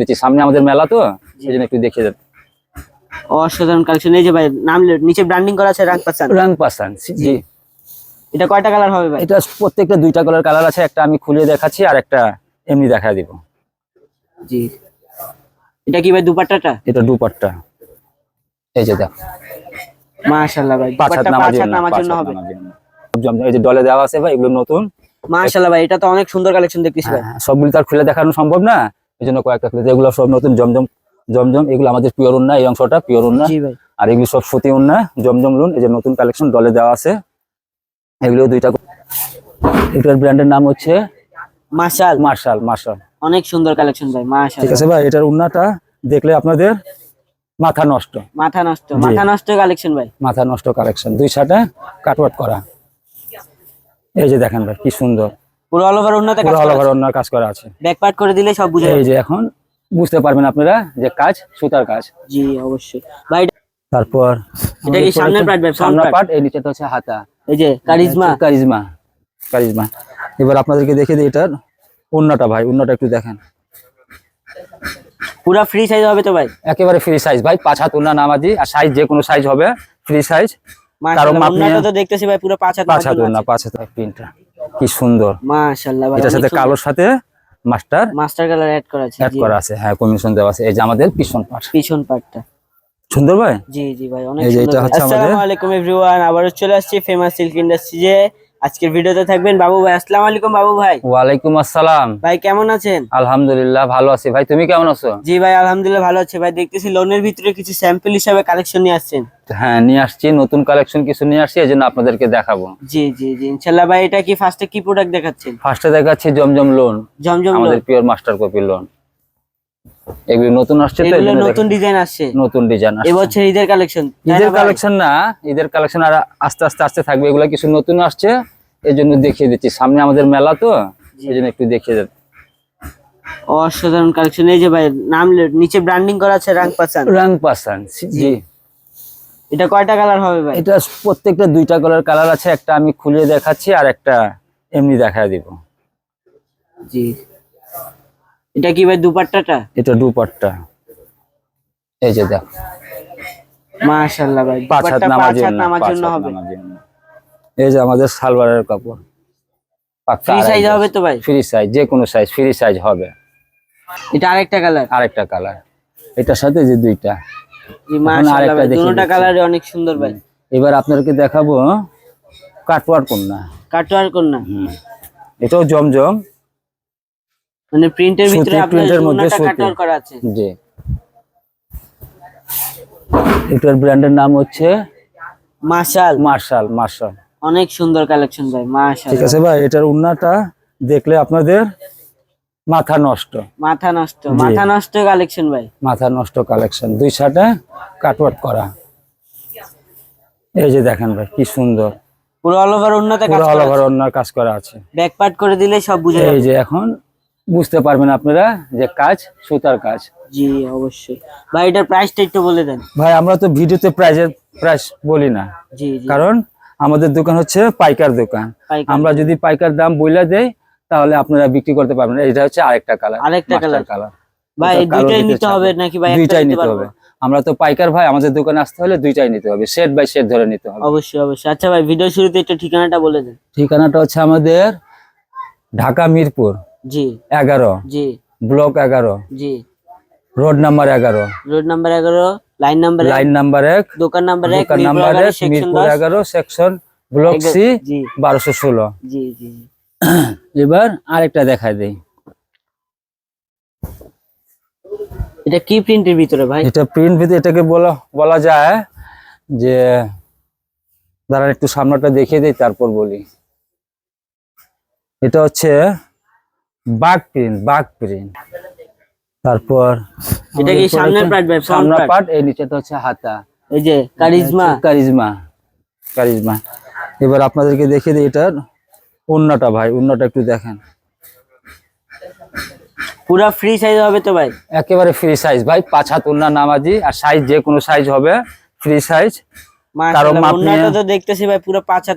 দিচ্ছি, সামনে আমাদের মেলা তো এই জন্য একটু দেখিয়ে দেন। অসাধারণ কালেকশন। এই যে ভাই নাম নিচে ব্র্যান্ডিং করা আছে রাং পাসান। জি, এটা কয়টা কালার হবে ভাই? এটা প্রত্যেকটা দুইটা কালার আছে, একটা আমি খুলে দেখাচ্ছি আর একটা এমনি দেখা দিব। জি, এটা কি ভাই দুপাট্টাটা? এটা দুপাট্টা, এই যে দেখ মাশাআল্লাহ ভাই, পাঁচ হাত নামার জন্য হবে। জমজম এই যে ডলে দেওয়া আছে ভাই, এগুলো নতুন। মাশাআল্লাহ ভাই, এটা তো অনেক সুন্দর কালেকশন দেখতেছি ভাই। সবগুলো তার খুলে দেখানো সম্ভব না, এই জন্য কয়েকটা খুলে, এগুলো সব নতুন জমজম। জমজম এগুলো আমাদের পিওর উন্না, এই অংশটা পিওর উন্না। জি ভাই, আর এগুলো সব সুতি উন্না, জমজম লুন। এই যে নতুন কালেকশন ডলে দেওয়া আছে, এগুলো দুইটা। এটার ব্র্যান্ডের নাম হচ্ছে মার্শাল। অনেক সুন্দর কালেকশন ভাই, মাশাআল্লাহ। ঠিক আছে ভাই, এটার উন্নাটা দেখলে আপনাদের মাথা নষ্ট কালেকশন ভাই, মাথা নষ্ট কালেকশন। দুই সাইডে কাটওয়ার্ক করা, এই যে দেখেন ভাই কি সুন্দর, পুরো অল ওভার উন্নতে কাজ পুরো অল করা ওভার আছে। উন্নার কাজ করা আছে। ব্যাক পার্ট করে দিলে সব বুঝে এই যাবে। যে এখন বুঝতে পারবেন আপনারা যে কাজ সুতার কাজ। জি অবশ্যই ভাই। তারপর এটা কি সামনের পার্ট ভাই? সামনের পার্ট, এই নিচেটা হচ্ছে হাতা। এই যে কারিজমা। এবার আপনাদেরকে দেখে দিই এটার উন্নাটা ভাই, উন্নাটা একটু দেখেন। পুরো ফ্রি সাইজ হবে তো ভাই? একেবারে ফ্রি সাইজ ভাই, 5 হাত উন্না নামাজি, আর সাইজ যে কোনো সাইজ হবে, ফ্রি সাইজ। কারণ উন্নাটা তো দেখতেছি ভাই পুরো 5 হাত উন্না, 5 হাত প্রিন্টটা কি সুন্দর। মাশাআল্লাহ ভাই, এটার সাথে কালোর সাথে মাস্টার কালার অ্যাড করা আছে। হ্যাঁ, কম্বিনেশন দেওয়া আছে। এই যে আমাদের পিছন পার্টটা সুন্দর ভাই। জি ভাই, অনেক এই যে সুন্দর। এটা হচ্ছে আমাদের। আসসালামু আলাইকুম एवरीवन, আবারো চলে আসছি ফেমাস সিল্ক ইন্ডাস্ট্রিজে। আজকের ভিডিওতে থাকবেন বাবু ভাই। আসসালামু আলাইকুম বাবু ভাই। ওয়ালাইকুম আসসালাম ভাই, কেমন আছেন? আলহামদুলিল্লাহ ভালো আছি ভাই, তুমি কেমন আছো? জি ভাই, আলহামদুলিল্লাহ ভালো আছি ভাই। দেখতেছি লোনের ভিতরে কিছু স্যাম্পল হিসাবে কালেকশন নিয়ে আসছেন। হ্যাঁ, নিয়ে আসছি, নতুন কালেকশন কিছু নিয়ে আসছি, এই জন্য আপনাদেরকে দেখাবো। জি ইনশাআল্লাহ ভাই। এটা কি ফার্স্টে কি প্রোডাক্ট দেখাচ্ছেন? ফার্স্টে দেখাচ্ছি জমজম লোন, আমাদের পিওর মাস্টার কপি লোন। এগুলো নতুন আসছে তো, এগুলো নতুন ডিজাইন আসছে। এবছর ঈদের কালেকশন না, ঈদের কালেকশন আর আস্তে আস্তে থাকবে। এগুলো কিছু নতুন আসছে, এই জন্য দেখিয়ে দিচ্ছি, সামনে আমাদের মেলা তো এই জন্য একটু দেখিয়ে দেন। অসাধারণ কালেকশন। এই যে ভাই নাম নিচে ব্র্যান্ডিং করা আছে রাং পাসান। জি, এটা কয়টা কালার হবে ভাই? এটা প্রত্যেকটা দুইটা কালার আছে, একটা আমি খুলে দেখাচ্ছি আর একটা এমনি দেখায় দিব। জি, এটা কি ভাই দুপাট্টাটা? এটা দুপাট্টা, এই যে দেখ মাশাআল্লাহ ভাই, 5 হাত নামার জন্য হবে। এই যে আমাদের সালোয়ারের কাপড়, পাক্কা ফ্রি সাইজ হবে তো ভাই? ফ্রি সাইজ, যে কোনো সাইজ ফ্রি সাইজ হবে। এটা আরেকটা কালার, এটার সাথে যে দুইটা। জি মাশাআল্লাহ ভাই, দুটোটা কালারই অনেক সুন্দর ভাই। এবার আপনাদেরকে দেখাবো কাটওয়ার্ক কন্যা। এটাও জমজম, মানে প্রিন্টের ভিতরে প্রিন্টের মধ্যে কাটওয়ার্ক করা আছে। জি, এটার ব্র্যান্ডের নাম হচ্ছে মার্শাল। অনেক সুন্দর কালেকশন ভাই, মাশাআল্লাহ। ঠিক আছে ভাই, এটার উন্নাটা দেখলে আপনাদের মাথা নষ্ট কালেকশন ভাই, মাথা নষ্ট কালেকশন। দুই সাইডে কাটওয়ার্ক করা, এই যে দেখেন ভাই কি সুন্দর, পুরো অল ওভার উন্নার কাজ করা আছে। ব্যাক পার্ট করে দিলে সব বুঝে যাবে। এই যে এখন বুঝতে পারবেন আপনারা যে কাজ সুতার কাজ। জি অবশ্যই ভাই। এটার প্রাইসটা একটু বলে দেন ভাই। আমরা তো ভিডিওতে প্রাইস বলি না, কারণ আমাদের দোকান হচ্ছে পাইকার দোকান। আমরা যদি পাইকার দাম বলে দেই তাহলে আপনারা বিক্রি করতে পারবেন। এটা হচ্ছে আরেকটা কালার ভাই, দুইটাই নিতে হবে নাকি ভাই? দুইটাই নিতে হবে। আমরা তো পাইকার ভাই, আমাদের দোকানে আসতে হলে দুইটাই নিতে হবে, সেট বাই সেট ধরে নিতে হবে। অবশ্যই। আচ্ছা ভাই, ভিডিও শুরুতে একটু ঠিকানাটা বলে দেন। ঠিকানাটা হচ্ছে আমাদের Dhaka Mirpur 11, block 11, road number 11, line number 1, দোকান number 1, Mirpur 11, section block C, 1216। এবার আরেকটা দেখাই দেই। এটা কি প্রিন্টের ভিতরে ভাই? এটা প্রিন্ট ভিতরে, এটাকে বলা যায় যে, দাঁড়ান একটু সামনেটা দেখিয়ে দেই তারপর বলি। এটা হচ্ছে বাঘ প্রিন্ট। তারপর এটা কি সামনের পার্ট, এই নিচেটা হচ্ছে হাতা। এই যে কারিজমা। এবার আপনাদেরকে দেখিয়ে দিই এটার উন্নাটা ভাই, উন্নাটা একটু দেখেন। পুরো ফ্রি সাইজ হবে তো ভাই? একেবারে ফ্রি সাইজ ভাই, 5 হাত উন্না নামাজি, আর সাইজ যে কোনো সাইজ হবে, ফ্রি সাইজ। কারণ উন্নাটা তো দেখতেছি ভাই পুরো 5 হাত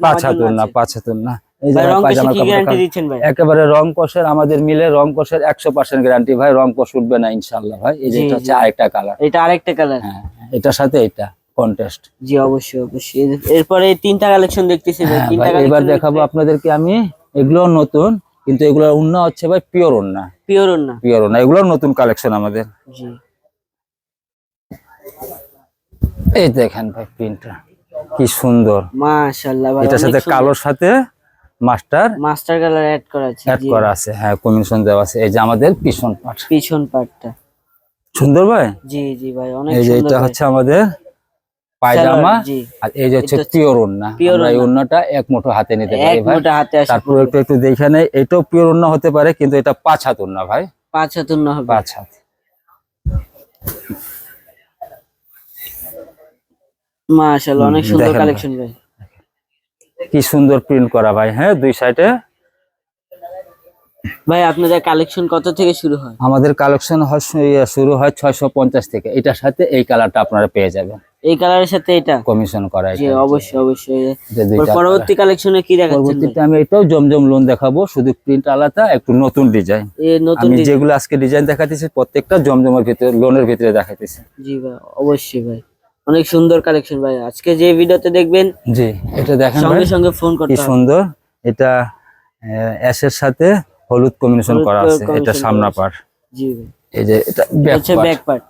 উন্না। এই যে ভাই রং কষে পায়জামার কি কাপড়টা গ্যারান্টি দিচ্ছেন ভাই? একেবারে রং কষের, আমাদের মিলে রং কষের 100% গ্যারান্টি ভাই, রং কষ উঠবে না ইনশাআল্লাহ ভাই। এই যে জি, এটা হচ্ছে জি। আরেকটা কালার। এটা আরেকটা কালার। হ্যাঁ, এটার সাথে এটা কন্ট্রাস্ট। জি অবশ্যই অবশ্যই। এরপরে তিনটা কালেকশন দেখতেছি ভাই, হ্যাঁ তিনটা ভাই, এবার কালেকশন দেখাবো আপনাদেরকে আমি, এগুলো নতুন, কিন্তু এগুলোর ওন্না হচ্ছে ভাই পিওর ওন্না। পিওর না? পিওর ওন্না, এগুলো নতুন কালেকশন আমাদের। জি এই দেখেন ভাই প্রিন্টটা কি সুন্দর, মাশাআল্লাহ ভাই, এটার সাথে কালোর সাথে মাস্টার মাস্টার কালার অ্যাড করা আছে। অ্যাড জি করা আছে, হ্যাঁ কম্বিনেশন দেওয়া আছে। এই যে আমাদের পিছন পাট, পিছন পাটটা। সুন্দর ভাই। জি জি ভাই, অনেক এই যে সুন্দর এটা ভাই। হচ্ছে আমাদের পায়জামা, সালোয়ার, জি। আর এই যে হচ্ছে এটা হচ্ছে পিওর ওন্না। pure আমরা এই ওড়না। ওন্নাটা এক মুঠো হাতে নিতে পারি এক ভাই। মোটা হাতে আসে তারপর পড়বে। একটু একটু দেখে নেই, এটাও পিওর ওন্না হতে পারে, কিন্তু এটা 5 হাত ওন্না ভাই, 5 হাত না হবে? 5 হাত। মাশাআল্লাহ, অনেক সুন্দর দেখেন ভাই, কালেকশন ভাই। কি সুন্দর প্রিন্ট করা ভাই। হ্যাঁ, দুই সাইডে। ভাই আপনাদের কালেকশন কত থেকে শুরু হয়? আমাদের কালেকশন শুরু হয় 650 থেকে। এটার সাথে এই কালারটা আপনারা পেয়ে যাবেন, এই কালারের সাথে এটা? কমিশন করা জি এটা। অবশ্যই অবশ্যই। যে দুইটা পরবর্তী কালেকশনে কি দেখাচ্ছেন ভাই? পরবর্তীতে আমি এটাও জমজম লোন দেখাবো, শুধু প্রিন্ট আলাদা, একটু নতুন ডিজাইন। এই নতুন আমি ডিজাইন? যেগুলো আজকে ডিজাইন দেখাতেছি প্রত্যেকটা জমজমের ভিতরে, লোনের ভিতরে দেখাতেছি। জি ভাই অবশ্যই ভাই, অনেক সুন্দর কালেকশন ভাই। আজকে যে ভিডিওতে দেখবেন, জি এটা দেখেন ভাই, সঙ্গে সঙ্গে ফোন কি করতে হবে। সুন্দর। এটা অ্যাশের সাথে হলুদ কম্বিনেশন হলুদ করা করে আছে। এটা combination সামনা করা আছে। পার, জি ভাই, এই যে এটা এটা হচ্ছে ব্যাক পার্ট।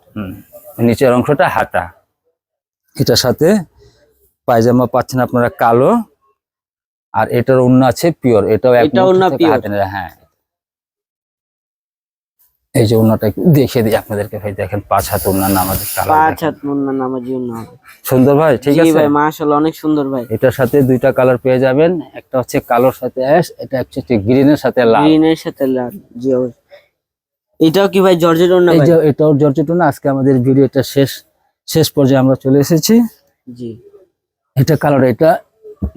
নিচের অংশটা হাতা। এটার সাথে পায়জামা পাচ্ছেন আপনারা কালো, আর এটার ওন্না আছে পিওর, এটাও এক এটা মুঠো ওন্না থেকে pure। হাতে নেওয়া। হ্যাঁ, এই যে ওন্নাটা একটু দেখিয়ে দিই আপনাদেরকে ভাই, দেখেন 5 হাত ওন্না, আমাদের কালার 5 হাত মুন্না নামার জন্য হবে। সুন্দর ভাই, ঠিক জি আছে ভাই মাশাআল্লাহ, অনেক সুন্দর ভাই। এটার সাথে দুইটা কালার পেয়ে যাবেন, একটা হচ্ছে কালোর সাথে অ্যাশ, এটা হচ্ছে গ্রিনের সাথে লাল। গ্রিনের সাথে লাল, জি অবশ্যই। এটাও কি ভাই জর্জেট ওন্না এই ভাই? যে এটাও জর্জেট ওন্না। আজকে আমাদের ভিডিওটা শেষ পর্যায়ে আমরা চলে এসেছি। জি এটা কালার, এটা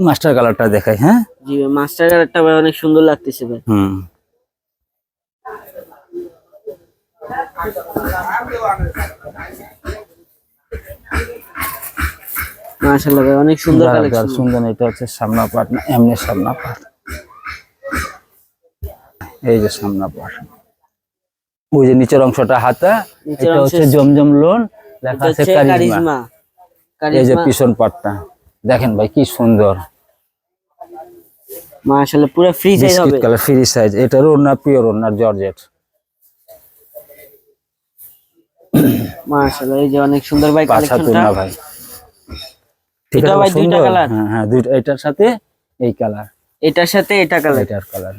মাস্টার কালারটা দেখাই। হ্যাঁ, জি ভাই, মাস্টার কালারটা ভাই অনেক সুন্দর লাগতেছে ভাই। মাশাআল্লাহ ভাই, অনেক সুন্দর কালেকশন। সুন্দর। এটা হচ্ছে সামনা পাট, না এমনি সামনা পাট। এই যে সামনা পাট, ওই যে নিচের অংশটা হাতা। নিচের এটা অংশে হচ্ছে জমজম লোন, এটা লেখা আছে হচ্ছে কারিজমা। কারিজমা। এই যে পিছন পাটটা দেখেন ভাই, কি সুন্দর, মাশাআল্লাহ পুরো ফ্রি সাইজ হবে। Biscuit colour, free size. এটার ওন্না পিওর ওন্না, জর্জেট। মাশাআল্লাহ, এই যে অনেক সুন্দর ভাই 5 হাত কালেকশনটা। ওন্না ভাই, ঠিক এটা আছে ভাই দুইটা সুন্দর। কালার? হ্যাঁ হ্যাঁ, দুইটা, এটার সাথে এই কালার, এটার সাথে এটা কালার। এটার কালার।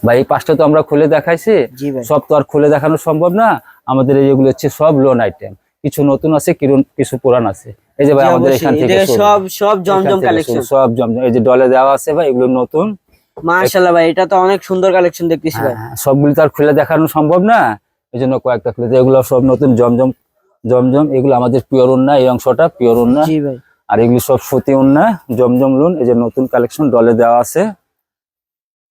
ভাই এই পাঁচটা তো আমরা খুলে দেখাইছি, জি ভাই। সব তো আর খুলে দেখানো সম্ভব না। আমাদের এইগুলো হচ্ছে সব লোন আইটেম, কিছু নতুন আছে, কিছু পুরান আছে। এই যে ভাই জি, আমাদের অবশ্যই। এখান থেকে এটা শুরু। সব জমজম এখান থেকে কালেকশন। শুরু, সব জমজম। এই যে ডলে দেওয়া আছে ভাই, এগুলো নতুন। মাশাআল্লাহ ভাই, এটা তো অনেক সুন্দর কালেকশন দেখতেছি ভাই। হ্যাঁ, সবগুলো তো আর খুলে দেখানো সম্ভব না, এই জন্য কয়েকটা খুলে। এগুলো সব নতুন জমজম। জমজম এগুলো আমাদের পিওর ওন্না, এই অংশটা পিওর ওন্না। জি ভাই। আর এগুলি সব সুতি ওন্না, জমজম লোন। এই যে নতুন কালেকশন ডলে দেওয়া আছে,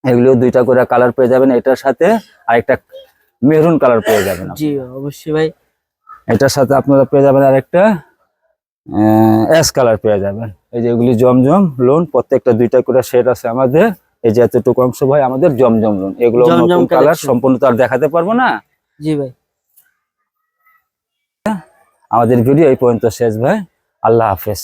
এগুলো দুইটা করে কালার পেয়ে যাবেন। এটার সাথে আরেকটা মেরুন কালার পেয়ে যাবেন। জি অবশ্যই ভাই। এটার সাথে আপনারা পেয়ে যাবেন আরেকটা অ্যাশ কালার পেয়ে যাবেন। এই যে এগুলি জমজম লোন, প্রত্যেকটা দুইটা করে শেড আছে আমাদের। এই যে এতটুকু অংশ ভাই আমাদের জমজম লোন। এগুলো জমজম নতুন কালার, collection। সম্পূর্ণ তো আর দেখাতে পারবো না। জি ভাই। আমাদের ভিডিও এই পর্যন্ত শেষ ভাই। আল্লাহ হাফেজ।